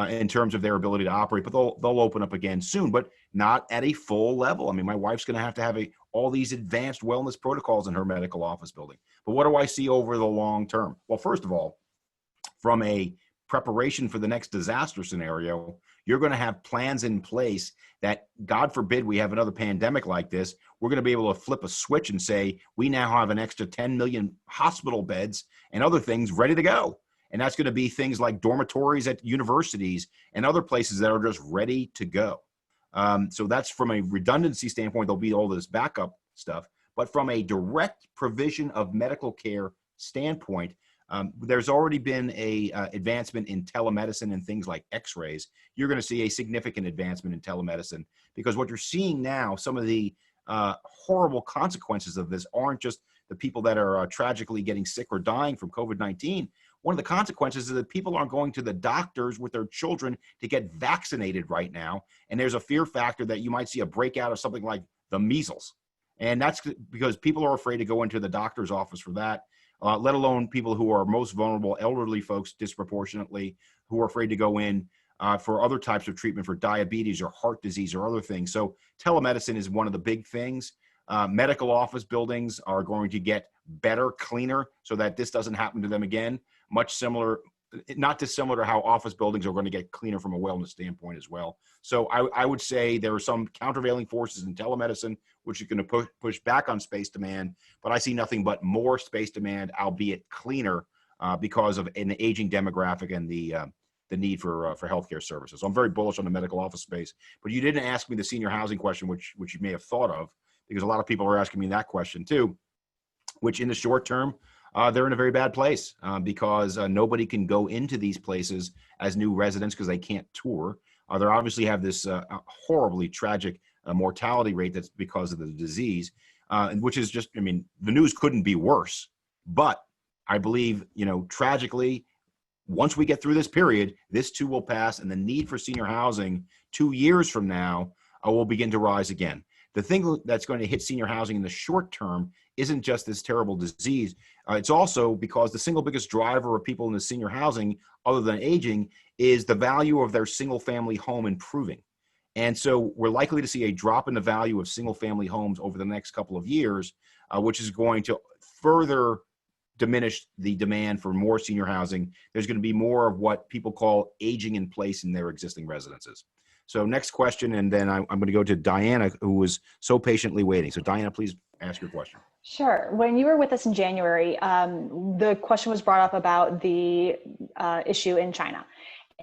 in terms of their ability to operate, but they'll open up again soon, but not at a full level. I mean, my wife's going to have all these advanced wellness protocols in her medical office building. But what do I see over the long term? Well, first of all, from a preparation for the next disaster scenario, you're going to have plans in place that, God forbid, we have another pandemic like this. We're going to be able to flip a switch and say, we now have an extra 10 million hospital beds and other things ready to go. And that's going to be things like dormitories at universities and other places that are just ready to go. So that's from a redundancy standpoint, there'll be all this backup stuff. But from a direct provision of medical care standpoint, there's already been a advancement in telemedicine and things like x-rays. You're going to see a significant advancement in telemedicine, because what you're seeing now, some of the horrible consequences of this aren't just the people that are tragically getting sick or dying from COVID-19. One of the consequences is that people aren't going to the doctors with their children to get vaccinated right now. And there's a fear factor that you might see a breakout of something like the measles. And that's because people are afraid to go into the doctor's office for that. Let alone people who are most vulnerable, elderly folks disproportionately, who are afraid to go in for other types of treatment for diabetes or heart disease or other things. So telemedicine is one of the big things. Medical office buildings are going to get better, cleaner, so that this doesn't happen to them again. Much similar, not dissimilar to how office buildings are going to get cleaner from a wellness standpoint as well. So I would say there are some countervailing forces in telemedicine, which are going to push back on space demand. But I see nothing but more space demand, albeit cleaner, because of an aging demographic and the need for healthcare services. So I'm very bullish on the medical office space. But you didn't ask me the senior housing question, which you may have thought of, because a lot of people are asking me that question too, which in the short term, they're in a very bad place because nobody can go into these places as new residents because they can't tour. They obviously have this horribly tragic mortality rate that's because of the disease, which is just, I mean, the news couldn't be worse. But I believe, tragically, once we get through this period, this too will pass, and the need for senior housing 2 years from now will begin to rise again. The thing that's going to hit senior housing in the short term isn't just this terrible disease. It's also because the single biggest driver of people in the senior housing, other than aging, is the value of their single family home improving. And so we're likely to see a drop in the value of single family homes over the next couple of years, which is going to further diminish the demand for more senior housing. There's going to be more of what people call aging in place in their existing residences. So next question, and then I'm going to go to Diana, who was so patiently waiting. So Diana, please ask your question. Sure. When you were with us in January, the question was brought up about the issue in China.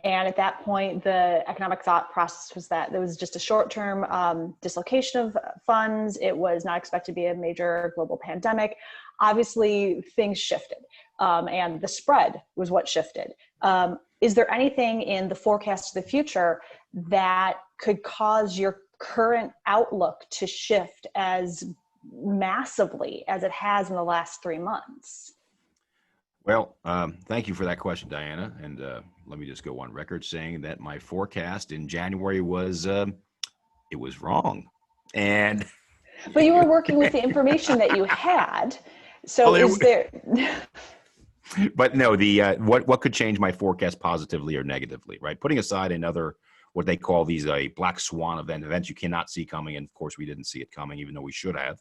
And at that point, the economic thought process was that there was just a short-term dislocation of funds. It was not expected to be a major global pandemic. Obviously, things shifted, and the spread was what shifted. Is there anything in the forecast of the future that could cause your current outlook to shift as massively as it has in the last 3 months? Well, thank you for that question, Diana. And let me just go on record saying that my forecast in January was, it was wrong. And but you were working with the information that you had. So is there? But no, the what could change my forecast positively or negatively, right? Putting aside another, what they call these black swan events you cannot see coming, and of course we didn't see it coming, even though we should have.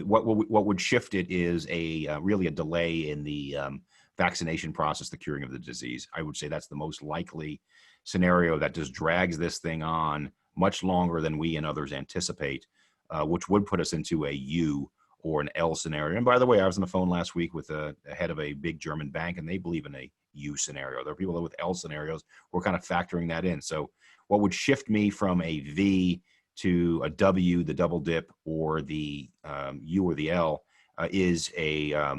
What would shift it is really a delay in the vaccination process, the curing of the disease. I would say that's the most likely scenario that just drags this thing on much longer than we and others anticipate, which would put us into a U or an L scenario. And by the way, I was on the phone last week with a head of a big German bank, and they believe in a U scenario. There are people with L scenarios. We're kind of factoring that in. So what would shift me from a V to a W, the double dip, or the U or the L is a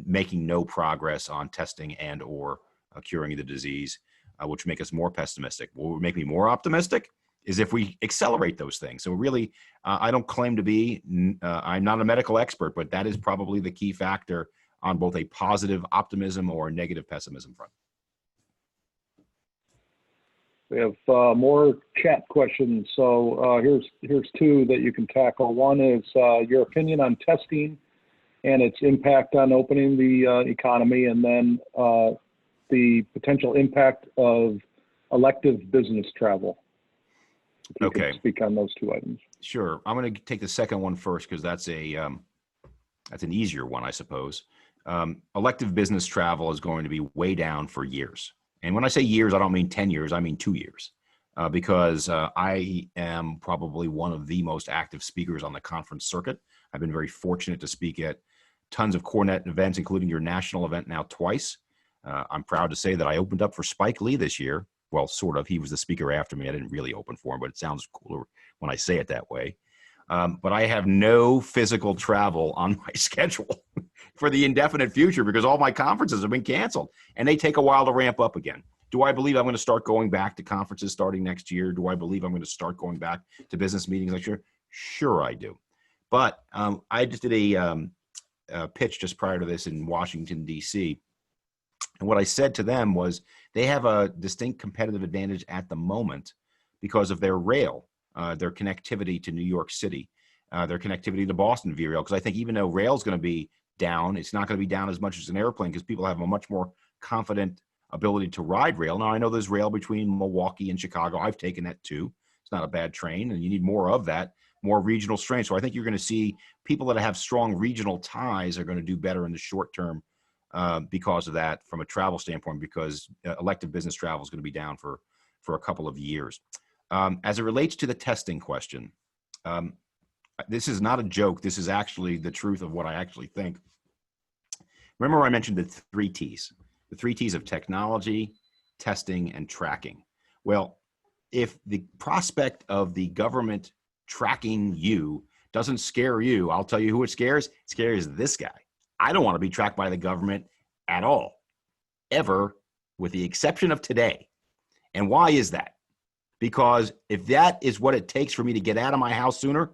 making no progress on testing and or curing the disease, which make us more pessimistic. What would make me more optimistic is if we accelerate those things. So really, I don't claim to be, I'm not a medical expert, but that is probably the key factor on both a positive optimism or a negative pessimism front. We have more chat questions. So here's two that you can tackle. One is your opinion on testing and its impact on opening the economy, and then the potential impact of elective business travel. If you Okay. could speak on those two items. Sure. I'm going to take the second one first because that's an easier one, I suppose. Elective business travel is going to be way down for years. And when I say years, I don't mean 10 years, I mean 2 years. Because I am probably one of the most active speakers on the conference circuit. I've been very fortunate to speak at tons of CoreNet events, including your national event now twice. I'm proud to say that I opened up for Spike Lee this year. Well, sort of. He was the speaker after me. I didn't really open for him, but it sounds cooler when I say it that way. But I have no physical travel on my schedule for the indefinite future because all my conferences have been canceled, and they take a while to ramp up again. Do I believe I'm going to start going back to conferences starting next year? Do I believe I'm going to start going back to business meetings next year? Sure, I do. But I just did a pitch just prior to this in Washington, D.C., and what I said to them was they have a distinct competitive advantage at the moment because of their rail, their connectivity to New York City, their connectivity to Boston via rail. Because I think even though rail is going to be down, it's not going to be down as much as an airplane because people have a much more confident ability to ride rail. Now, I know there's rail between Milwaukee and Chicago. I've taken that too. It's not a bad train, and you need more of that, more regional strength. So I think you're going to see people that have strong regional ties are going to do better in the short term because of that from a travel standpoint, because elective business travel is going to be down for a couple of years. As it relates to the testing question, this is not a joke. This is actually the truth of what I actually think. Remember I mentioned the 3 T's, the 3 T's of technology, testing, and tracking. Well, if the prospect of the government tracking you doesn't scare you, I'll tell you who it scares. It scares this guy. I don't want to be tracked by the government at all, ever, with the exception of today. And why is that? Because if that is what it takes for me to get out of my house sooner,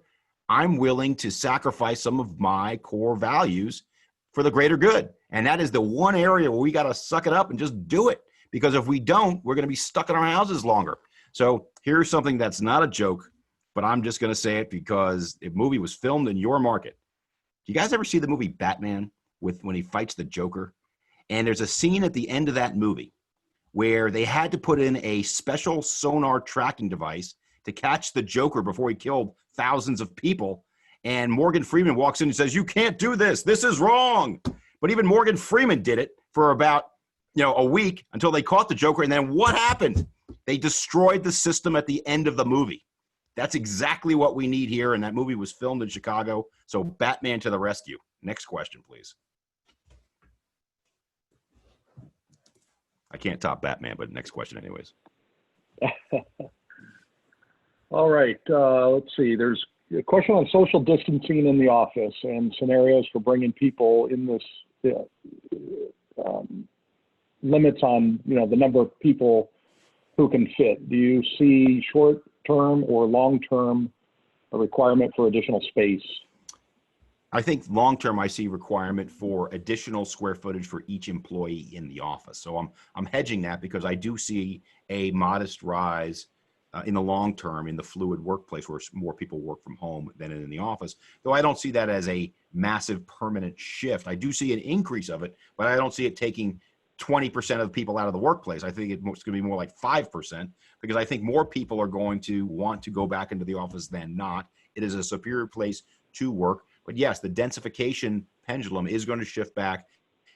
I'm willing to sacrifice some of my core values for the greater good. And that is the one area where we got to suck it up and just do it. Because if we don't, we're going to be stuck in our houses longer. So here's something that's not a joke, but I'm just going to say it because the movie was filmed in your market. Do you guys ever see the movie Batman when he fights the Joker? And there's a scene at the end of that movie where they had to put in a special sonar tracking device to catch the Joker before he killed thousands of people. And Morgan Freeman walks in and says, "You can't do this. This is wrong." But even Morgan Freeman did it for about a week until they caught the Joker. And then what happened? They destroyed the system at the end of the movie. That's exactly what we need here. And that movie was filmed in Chicago. So Batman to the rescue. Next question, please. I can't top Batman, but next question anyways. All right. Let's see. There's a question on social distancing in the office and scenarios for bringing people in this limits on, the number of people who can fit. Do you see short-term or long-term a requirement for additional space? I think long-term, I see requirement for additional square footage for each employee in the office. So I'm hedging that because I do see a modest rise in the long term in the fluid workplace where more people work from home than in the office. Though I don't see that as a massive permanent shift. I do see an increase of it, but I don't see it taking 20% of people out of the workplace. I think it's going to be more like 5% because I think more people are going to want to go back into the office than not. It is a superior place to work. But yes, the densification pendulum is going to shift back.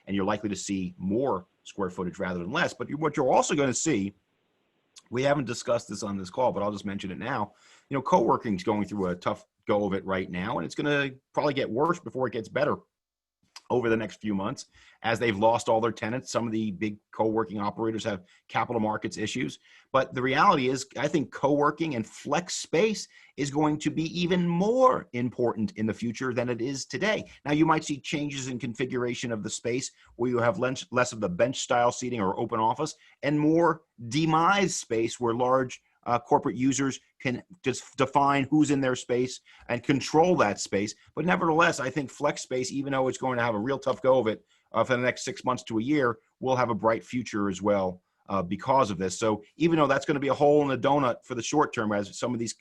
and you're likely to see more square footage rather than less. But what you're also going to see, we haven't discussed this on this call, but I'll just mention it now. Co-working is going through a tough go of it right now, and it's going to probably get worse before it gets better over the next few months as they've lost all their tenants. Some of the big co-working operators have capital markets issues. But the reality is, I think co-working and flex space is going to be even more important in the future than it is today. Now, you might see changes in configuration of the space where you have less of the bench style seating or open office and more demised space where large corporate users can just define who's in their space and control that space. But nevertheless, I think flex space, even though it's going to have a real tough go of it for the next 6 months to a year, will have a bright future as well because of this. So even though that's going to be a hole in the donut for the short term, as some of these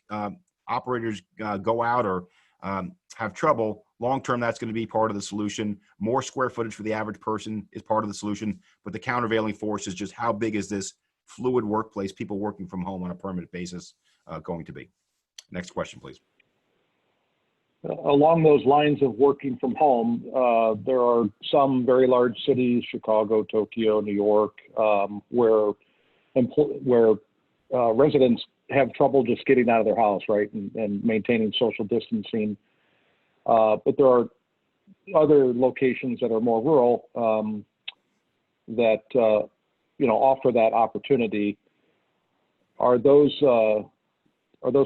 operators go out or have trouble, long term, that's going to be part of the solution. More square footage for the average person is part of the solution. But the countervailing force is just how big is this fluid workplace, people working from home on a permanent basis going to be. Next question, please. Along those lines of working from home, there are some very large cities, Chicago, Tokyo, New York, where residents have trouble just getting out of their house, right, and maintaining social distancing. But there are other locations that are more rural that offer that opportunity. Are those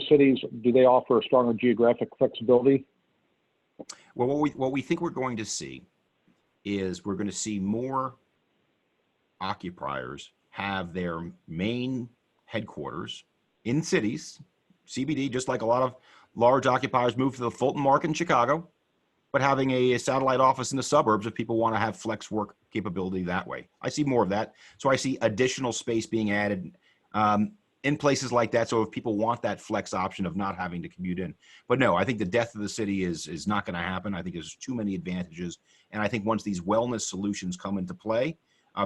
cities, do they offer a stronger geographic flexibility? Well, what we think we're going to see is we're going to see more occupiers have their main headquarters in cities, CBD, just like a lot of large occupiers move to the Fulton Market in Chicago, but having a satellite office in the suburbs if people want to have flex work capability that way. I see more of that. So I see additional space being added in places like that. So if people want that flex option of not having to commute in. But no, I think the death of the city is not going to happen. I think there's too many advantages. And I think once these wellness solutions come into play,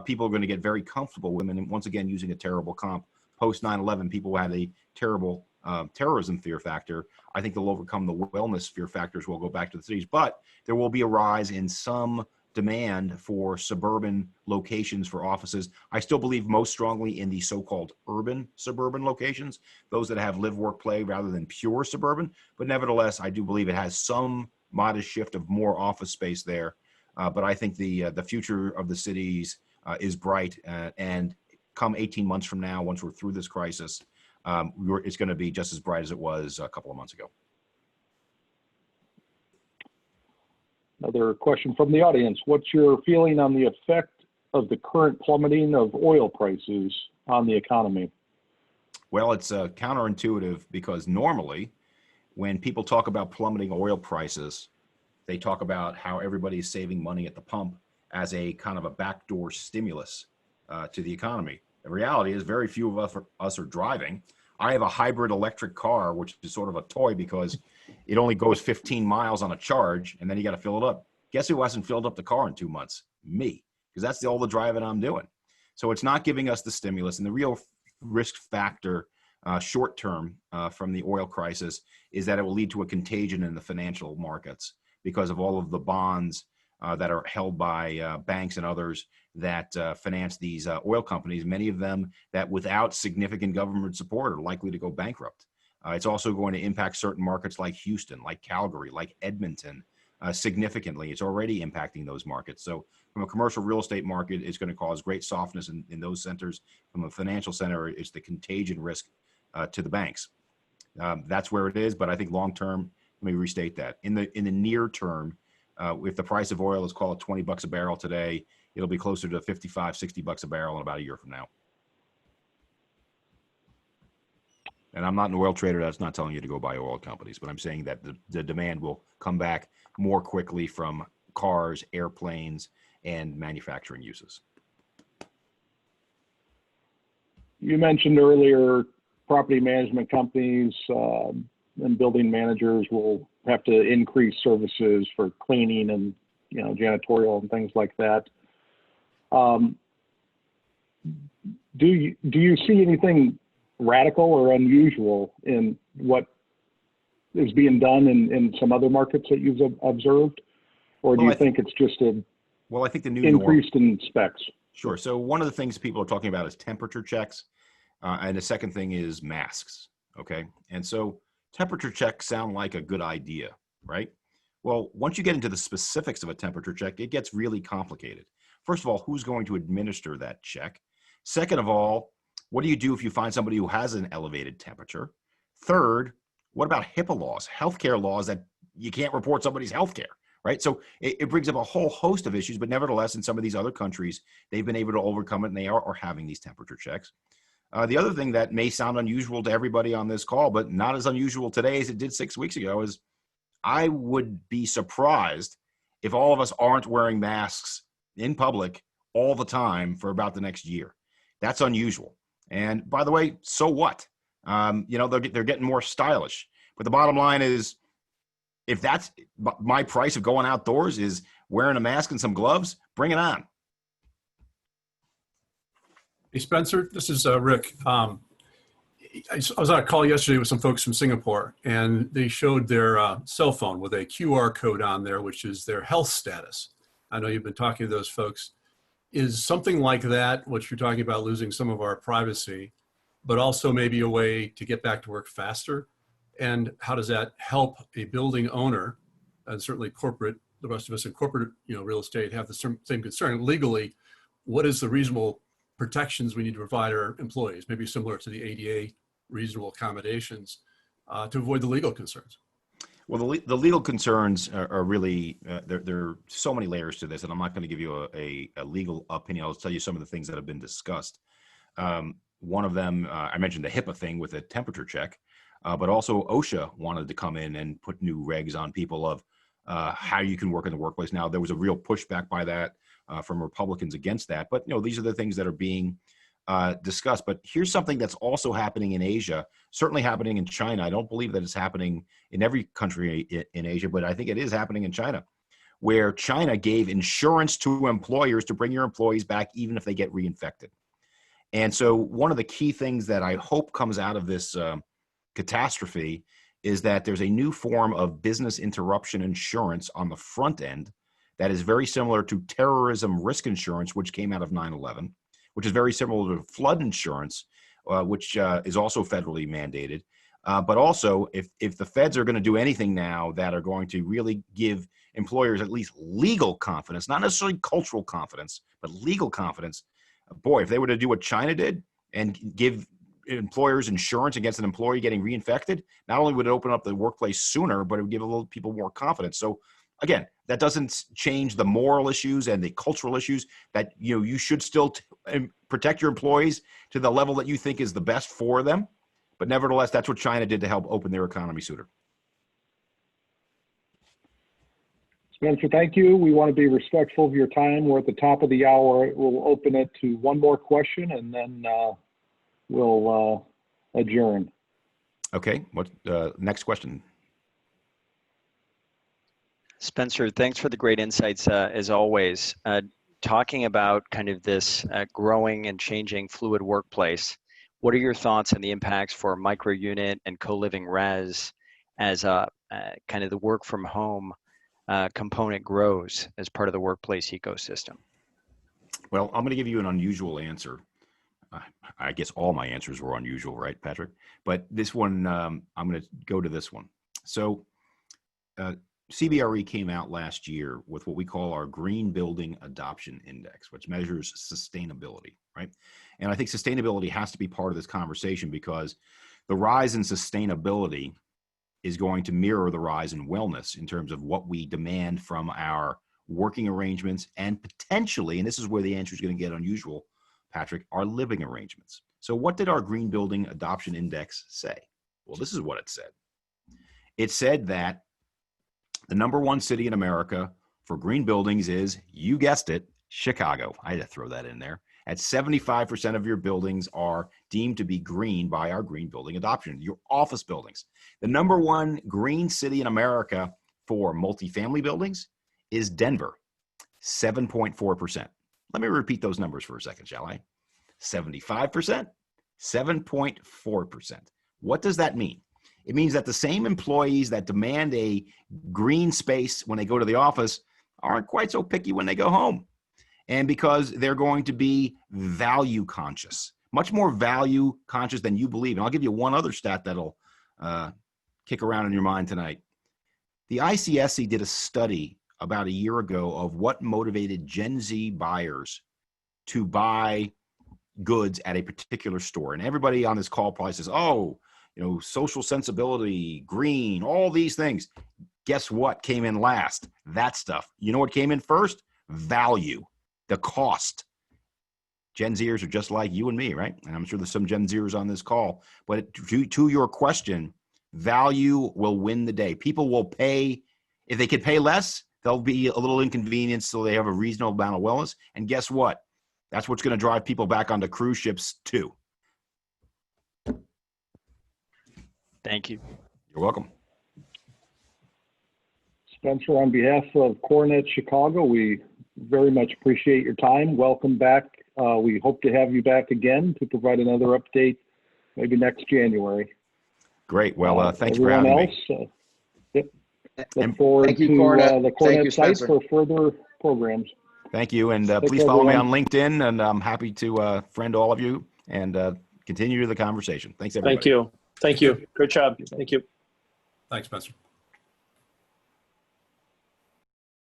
people are going to get very comfortable with them. And once again, using a terrible comp, post 9/11, people had a terrible terrorism fear factor. I think they'll overcome the wellness fear factors. We'll go back to the cities, but there will be a rise in some demand for suburban locations for offices. I still believe most strongly in the so-called urban suburban locations, those that have live, work, play rather than pure suburban. But nevertheless, I do believe it has some modest shift of more office space there. But I think the future of the cities is bright, and come 18 months from now, once we're through this crisis, it's going to be just as bright as it was a couple of months ago. Another question from the audience. What's your feeling on the effect of the current plummeting of oil prices on the economy? Well, it's counterintuitive because normally when people talk about plummeting oil prices, they talk about how everybody's saving money at the pump as a kind of a backdoor stimulus to the economy. The reality is very few of us are driving. I have a hybrid electric car, which is sort of a toy because it only goes 15 miles on a charge, and then you got to fill it up. Guess who hasn't filled up the car in 2 months? Me, because that's all the driving I'm doing. So it's not giving us the stimulus. And the real risk factor short term from the oil crisis is that it will lead to a contagion in the financial markets because of all of the bonds that are held by banks and others that finance these oil companies, many of them that without significant government support are likely to go bankrupt. It's also going to impact certain markets like Houston, like Calgary, like Edmonton significantly. It's already impacting those markets. So from a commercial real estate market, it's going to cause great softness in those centers. From a financial center, it's the contagion risk to the banks. That's where it is. But I think long term, let me restate that. In the near term, if the price of oil is called $20 a barrel today, it'll be closer to 55, $60 a barrel in about a year from now. And I'm not an oil trader. That's not telling you to go buy oil companies, but I'm saying that the demand will come back more quickly from cars, airplanes, and manufacturing uses. You mentioned earlier property management companies and building managers will have to increase services for cleaning and janitorial and things like that. Do you see anything radical or unusual in what is being done in some other markets that you've observed, or do you think it's just a Well, I think the new norm, increased in specs. sure. So one of the things people are talking about is temperature checks. And the second thing is masks. Okay. And so temperature checks sound like a good idea, right? Well, once you get into the specifics of a temperature check, it gets really complicated. First of all, who's going to administer that check? Second of all, what do you do if you find somebody who has an elevated temperature? Third, what about HIPAA laws, healthcare laws that you can't report somebody's healthcare, right? So it brings up a whole host of issues, but nevertheless, in some of these other countries, they've been able to overcome it and they are having these temperature checks. The other thing that may sound unusual to everybody on this call, but not as unusual today as it did 6 weeks ago, is I would be surprised if all of us aren't wearing masks in public all the time for about the next year. That's unusual. And by the way, so what? They're getting more stylish. But the bottom line is, if that's my price of going outdoors is wearing a mask and some gloves, bring it on. Hey, Spencer, this is Rick. I was on a call yesterday with some folks from Singapore, and they showed their cell phone with a QR code on there, which is their health status. I know you've been talking to those folks. Is something like that, what you're talking about, losing some of our privacy, but also maybe a way to get back to work faster? And how does that help a building owner, and certainly corporate, the rest of us in corporate real estate have the same concern? Legally, what is the reasonable protections we need to provide our employees, maybe similar to the ADA reasonable accommodations, to avoid the legal concerns? Well, the legal concerns are really, there are so many layers to this, and I'm not going to give you a legal opinion. I'll tell you some of the things that have been discussed. One of them, I mentioned the HIPAA thing with a temperature check, but also OSHA wanted to come in and put new regs on people of how you can work in the workplace. Now, there was a real pushback by that from Republicans against that, but these are the things that are being discussed. But here's something that's also happening in Asia, certainly happening in China. I don't believe that it's happening in every country in Asia, but I think it is happening in China, where China gave insurance to employers to bring your employees back even if they get reinfected. And so one of the key things that I hope comes out of this catastrophe is that there's a new form of business interruption insurance on the front end that is very similar to terrorism risk insurance, which came out of 9/11, which is very similar to flood insurance, which is also federally mandated. But also, if the feds are going to do anything now that are going to really give employers at least legal confidence, not necessarily cultural confidence, but legal confidence, boy, if they were to do what China did and give employers insurance against an employee getting reinfected, not only would it open up the workplace sooner, but it would give a little people more confidence. So again, that doesn't change the moral issues and the cultural issues that you should still protect your employees to the level that you think is the best for them. But nevertheless, that's what China did to help open their economy sooner. Spencer, thank you. We want to be respectful of your time. We're at the top of the hour. We'll open it to one more question and then we'll adjourn. Okay, what next question? Spencer, thanks for the great insights as always. Talking about kind of this growing and changing fluid workplace, what are your thoughts on the impacts for micro unit and co-living res as kind of the work from home component grows as part of the workplace ecosystem? Well, I'm going to give you an unusual answer. I guess all my answers were unusual, right, Patrick? But this one, I'm going to go to this one. So CBRE came out last year with what we call our Green Building Adoption Index, which measures sustainability, right? And I think sustainability has to be part of this conversation because the rise in sustainability is going to mirror the rise in wellness in terms of what we demand from our working arrangements and potentially, and this is where the answer is going to get unusual, Patrick, our living arrangements. So what did our Green Building Adoption Index say? Well, this is what it said. It said that the #1 city in America for green buildings is, you guessed it, Chicago. I had to throw that in there. At 75% of your buildings are deemed to be green by our green building adoption, your office buildings. The #1 green city in America for multifamily buildings is Denver, 7.4%. Let me repeat those numbers for a second, shall I? 75%, 7.4%. What does that mean? It means that the same employees that demand a green space when they go to the office aren't quite so picky when they go home. And because they're going to be value conscious, much more value conscious than you believe. And I'll give you one other stat that'll kick around in your mind tonight. The ICSC did a study about a year ago of what motivated Gen Z buyers to buy goods at a particular store. And everybody on this call probably says, oh, social sensibility, green, all these things. Guess what came in last? That stuff. You know what came in first? Value, the cost. Gen Zers are just like you and me, right? And I'm sure there's some Gen Zers on this call. But to your question, value will win the day. People will pay. If they could pay less, they'll be a little inconvenienced so they have a reasonable amount of wellness. And guess what? That's what's going to drive people back onto cruise ships too. Thank you. You're welcome. Spencer, on behalf of Coronet Chicago, we very much appreciate your time. Welcome back. We hope to have you back again to provide another update, maybe next January. Great. Well, thank you for having me. Yep. Look forward Thank you, to Coronet. the Thank Coronet you, site Spencer. for further programs. Thank you. And Take please care, follow me on everyone. LinkedIn, and I'm happy to friend all of you and continue the conversation. Thanks, everybody. Thank you. Thank you. Great job. Thank you. Thanks, Spencer.